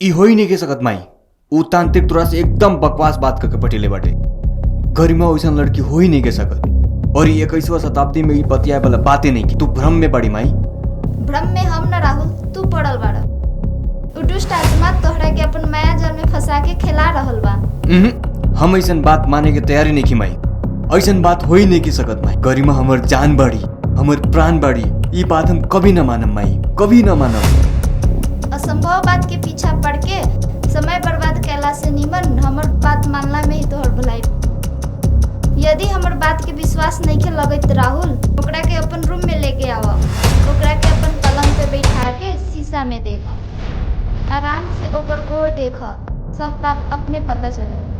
ई हो ही नहीं के सकत माई। उ तांत्रिक तोरा से एकदम बकवास बात करके पटेले बाटे। गरिमा वैसन लड़की हो ही नहीं के सकत। और ये 21वीं शताब्दी में ई बतियाए वाला बातें नहीं की। तू भ्रम में बड़ी माई। भ्रम में हम न राहुल, तू पड़ल बाड़ा। उ दुष्ट आत्मा तोहरा के अपन माई फंसा के खिला रहल बा। हम ऐसन बात माने के तैयारी नहीं की माई। ऐसन बात हो ही नहीं की सकत माई। गरिमा हमर जान बाड़ी, हमर प्राण बाड़ी। ये बात हम कभी न मानम माई, कभी न मानम। असंभव बात के पीछा पड़ के समय बर्बाद कैला से निमन हमर बात मानला में ही तोहर भलाई। यदि हमर बात के विश्वास नहीं के लगत राहुल, ओकरा के अपन रूम में लेके आवा। ओकरा के अपन पलंग पे बैठा के शीशा में देख। आराम से ओकर गोड़ देख, सब बात अपने पता चले।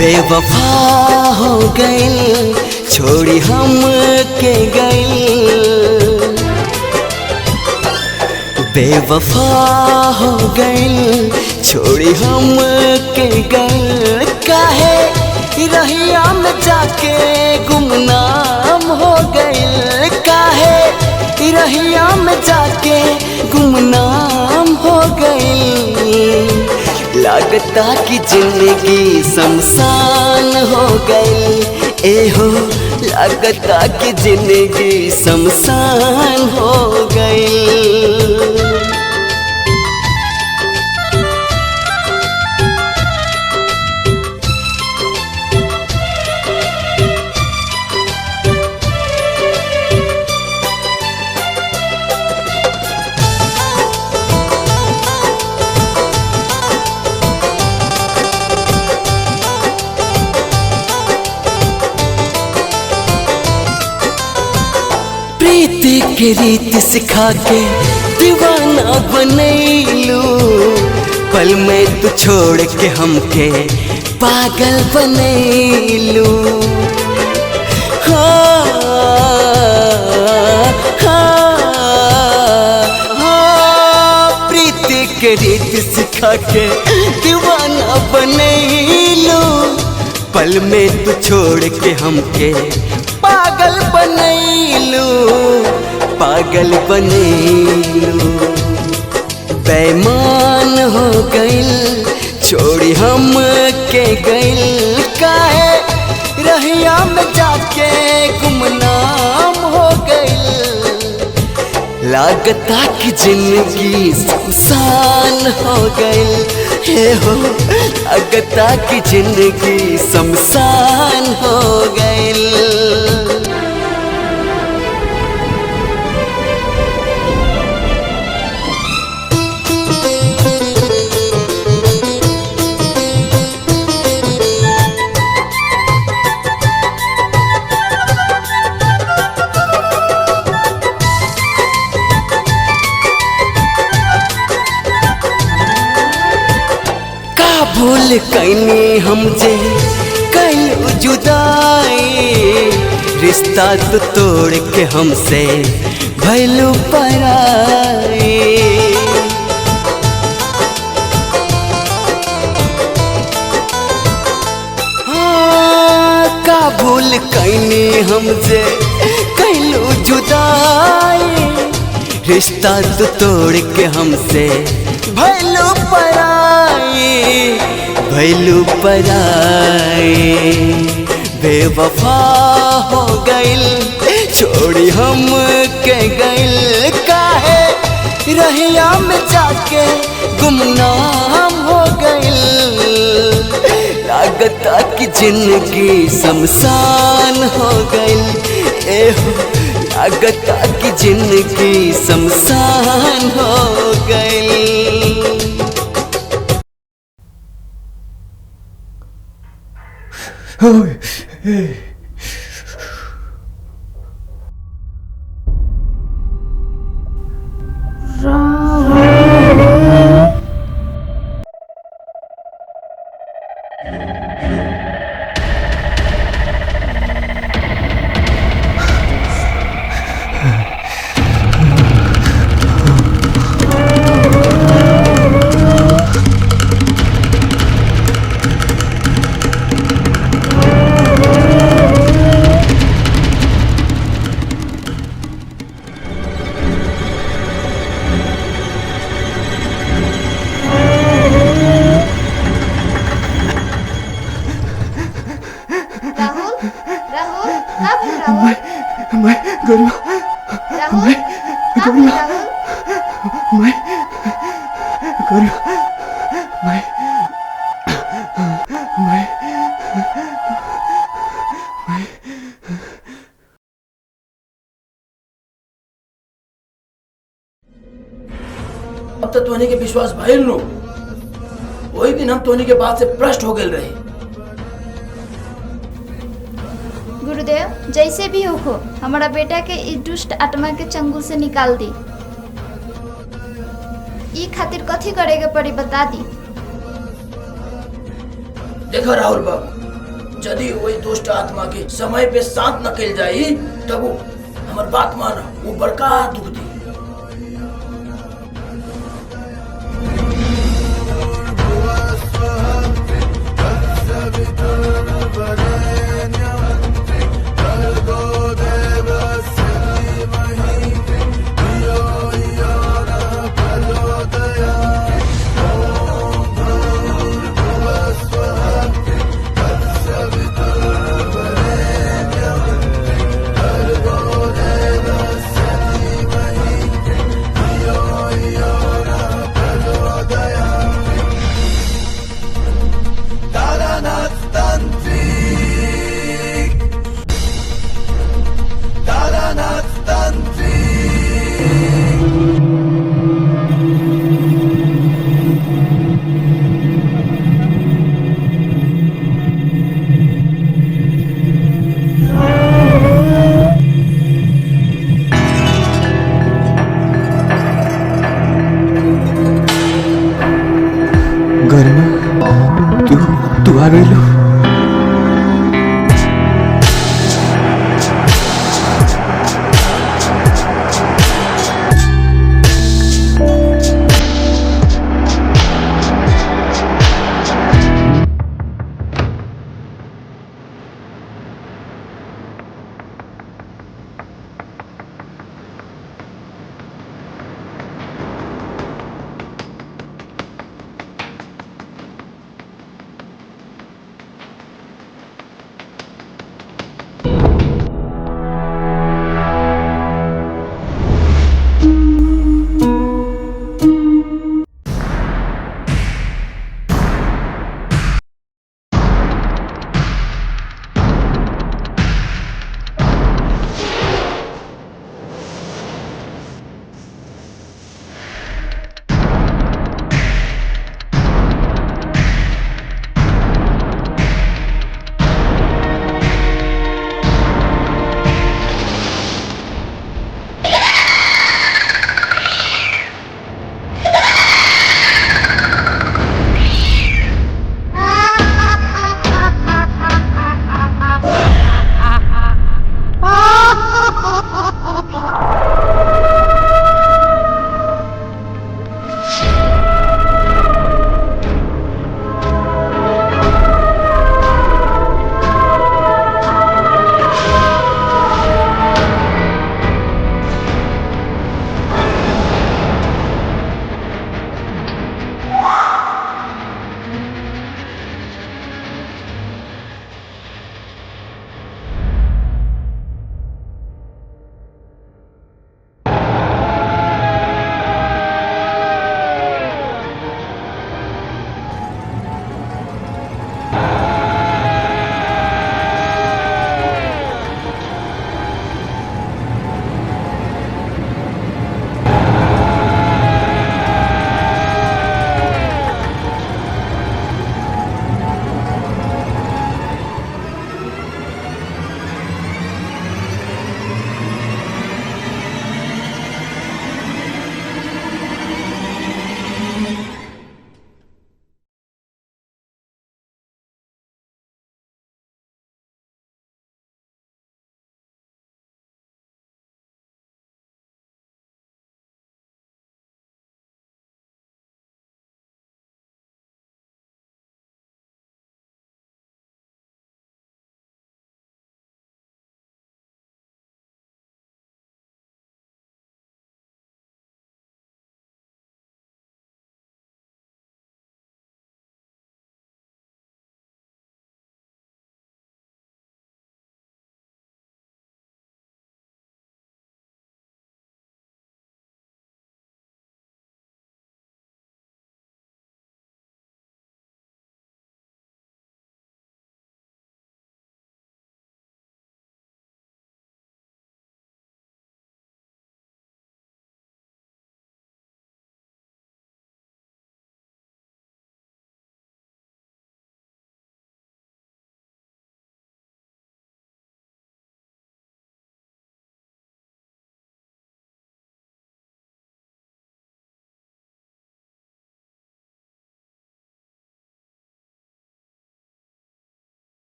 बेवफा हो गई छोड़ी हम के गई, बेवफा हो गई छोड़ी हम के गई, काहे रहिया में जाके गुमनाम हो गई, काहे रहिया में जाके गुमनाम हो गई, लागता कि जिंदगी शमशान हो गई, एहो लागता कि जिंदगी शमशान हो गई। प्रीति के रीत सिखा के दीवाना बनैलू, पल में तू छोड़ के हमके पागल बनैलू। हाँ, प्रीति के रीत सिखा के दीवाना बनैलू, पल में तू छोड़ के हमके पागल बनैलू, पागल बनैलू, बेईमान हो गइल छोड़ी हम के गइल, काहे रहिया में जाके गुमनाम हो गइल, लागता कि जिंदगी शमशान हो गइल, हे हो लागता कि जिंदगी शमशान हो गइल। भूल कैनी हम जे कैलू जुदाई, रिश्ता तो तोड़ के हमसे भैलू पराई, हाँ का भूल कैनी हम जे कैलू जुदाई, रिश्ता तो तोड़ के हमसे भैलू पराई, भैलू पराई, बेवफा हो गइल छोड़ी हम के गइल, काहे रहिया में जाके गुमनाम हो गइल, लागता कि जिंदगी शमशान हो गइल, एहो लागता कि जिंदगी शमशान हो गइल। अब तक तोहनी के विश्वास भइल नो, वही दिन हम तोहनी के बात से भ्रष्ट हो गए रहे। गुरुदेव जैसे भी हो हमारा बेटा के इस दुष्ट आत्मा के चंगुल से निकाल दी। ई खातिर कथी करेगे पड़ी बता दी। देखो राहुल बाबू, यदि वही दुष्ट आत्मा के समय पे शांत न कल जाई तब वो हमार बात माना वो बड़का दुख दी।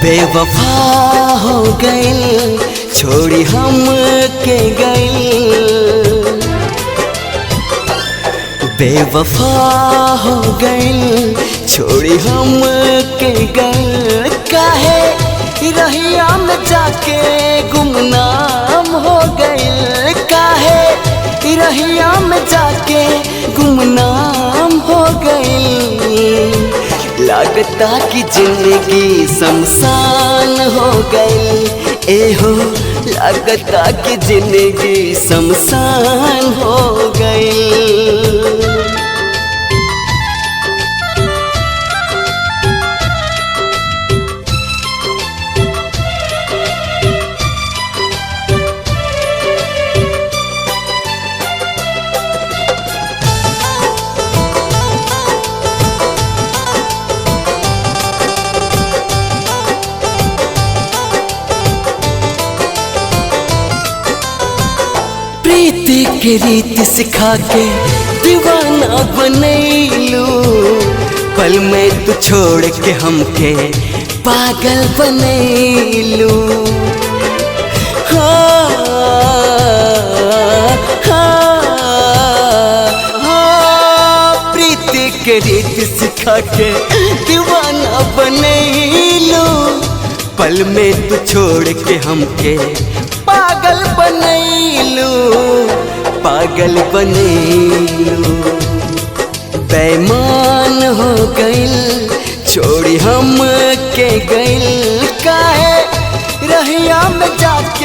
बेवफा हो गई छोड़ी हम के गई, बेवफा हो गई छोड़ी हम के गई। काहे रहिया में जाके गुमनाम हो गई, काहे रहिया में जाके गुमनाम हो गई। लागता कि जिंदगी शमशान हो गई, ए हो लागता कि जिंदगी शमशान हो गई। प्रीति के रीति सिखा के दीवाना बनैलू, पल में तू छोड़ के हमके पागल बनैलू। हाँ, प्रीति के रीति सिखा के दीवाना बनैलू, पल में तू छोड़ के हमके पागल बनैलू, पागल बनैलू। बेईमान हो गइल छोड़ी हम के गइल, काहे रहिया में जाके